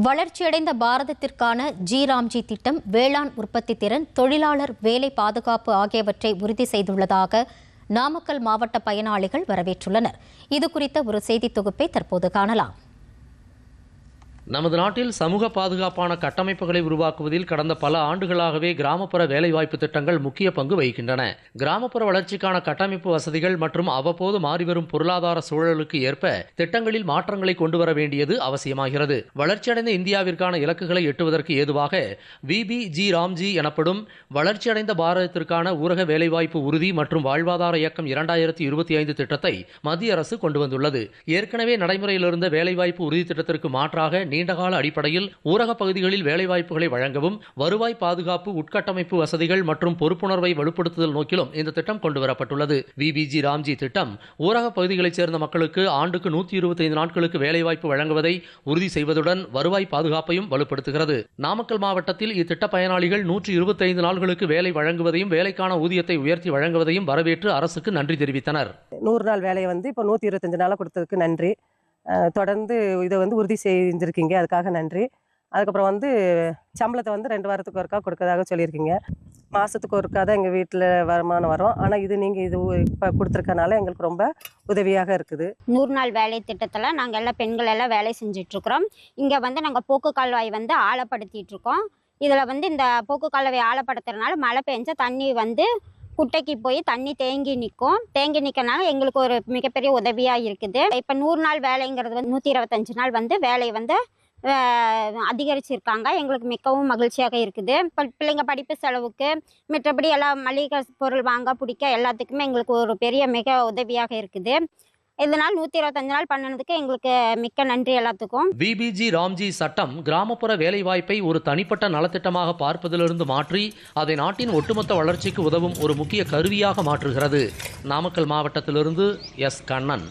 வளர்ச்சியடைந்த பாரதத்திற்கான ஜி திட்டம் வேளாண் உற்பத்தி திறன், தொழிலாளர் வேலை பாதுகாப்பு ஆகியவற்றை உறுதி செய்துள்ளதாக நாமக்கல் மாவட்ட பயனாளிகள் வரவேற்றுள்ளனர். இதுகுறித்த ஒரு செய்தி தொகுப்பை தற்போது காணலாம். நமது நாட்டில் சமூக பாதுகாப்பான கட்டமைப்புகளை உருவாக்குவதில் கடந்த பல ஆண்டுகளாகவே கிராமப்புற வேலைவாய்ப்பு திட்டங்கள் முக்கிய பங்கு வகிக்கின்றன. கிராமப்புற வளர்ச்சிக்கான கட்டமைப்பு வசதிகள் மற்றும் அவ்வப்போது மாறிவரும் பொருளாதார சூழலுக்கு ஏற்ப திட்டங்களில் மாற்றங்களை கொண்டு வர வேண்டியது அவசியமாகிறது. வளர்ச்சியடைந்த இந்தியாவிற்கான இலக்குகளை எட்டுவதற்கு ஏதுவாக விபிஜி ராம்ஜி எனப்படும் வளர்ச்சியடைந்த பாரதத்திற்கான ஊரக வேலைவாய்ப்பு உறுதி மற்றும் வாழ்வாதார இயக்கம் 2025 திட்டத்தை மத்திய அரசு கொண்டு வந்துள்ளது. ஏற்கனவே நடைமுறையில் இருந்த வேலைவாய்ப்பு உறுதி திட்டத்திற்கு மாற்றாக நீண்டகால அடிப்படையில் ஊரக பகுதிகளில் வேலைவாய்ப்புகளை வழங்கவும், வருவாய் பாதுகாப்பு, உட்கட்டமைப்பு வசதிகள் மற்றும் பொறுப்புணர்வை வலுப்படுத்துதல் நோக்கிலும் இந்த திட்டம் கொண்டுவரப்பட்டுள்ளது. விபிஜி ராம்ஜி திட்டம் ஊரக பகுதிகளைச் சேர்ந்த மக்களுக்கு ஆண்டுக்கு 125 நாட்களுக்கு வேலைவாய்ப்பு வழங்குவதை உறுதி செய்வதுடன் வருவாய் பாதுகாப்பையும் வலுப்படுத்துகிறது. நாமக்கல் மாவட்டத்தில் இத்திட்ட பயனாளிகள் 125 நாட்களுக்கு வேலை வழங்குவதையும் வேலைக்கான ஊதியத்தை உயர்த்தி வழங்குவதையும் வரவேற்று அரசுக்கு நன்றி தெரிவித்தனர். 100 நாள் வேலையை இப்போ 125 நாளாக கொடுத்ததுக்கு நன்றி. தொடர்ந்து இதை உறுதி செஞ்சுருக்கீங்க, அதுக்காக நன்றி. அதுக்கப்புறம் சம்பளத்தை 2 வாரத்துக்கு ஒருக்கா கொடுக்கறதாக சொல்லியிருக்கீங்க. மாதத்துக்கு ஒருக்கா தான் எங்கள் வீட்டில் வருமானம் வரும். ஆனால் நீங்கள் இது இப்போ கொடுத்துருக்கனால எங்களுக்கு ரொம்ப உதவியாக இருக்குது. 100 நாள் வேலை திட்டத்தில் நாங்கள் எல்லாம் பெண்கள் எல்லாம் வேலை செஞ்சிட்ருக்குறோம். இங்கே நாங்கள் போக்கு கால்வாய் ஆழப்படுத்திகிட்ருக்கோம். இதில் இந்த போக்கு கால்வாய் ஆழப்படுத்துறதுனால மழை பெஞ்சா தண்ணி குட்டைக்கு போய் தண்ணி தேங்கி நிற்கனால எங்களுக்கு ஒரு மிகப்பெரிய உதவியாக இருக்குது. இப்போ 100 நாள் வேலைங்கிறது 125 நாள் வேலை அதிகரிச்சிருக்காங்க. எங்களுக்கு மிகவும் மகிழ்ச்சியாக இருக்குது. இப்போ பிள்ளைங்க படிப்பு செலவுக்கு மற்றபடி எல்லாம் மளிகை பொருள் வாங்க பிடிக்க எல்லாத்துக்குமே எங்களுக்கு ஒரு பெரிய மிக உதவியாக இருக்குது. இதனால் 125 நாள் பண்ணதுக்கு எங்களுக்கு மிக்க நன்றி எல்லாத்துக்கும். விபிஜி ராம்ஜி சட்டம் கிராமப்புற வேலைவாய்ப்பை ஒரு தனிப்பட்ட நலத்திட்டமாக பார்ப்பதிலிருந்து மாற்றி அதை நாட்டின் ஒட்டுமொத்த வளர்ச்சிக்கு உதவும் ஒரு முக்கிய கருவியாக மாற்றுகிறது. நாமக்கல் மாவட்டத்திலிருந்து எஸ். கண்ணன்.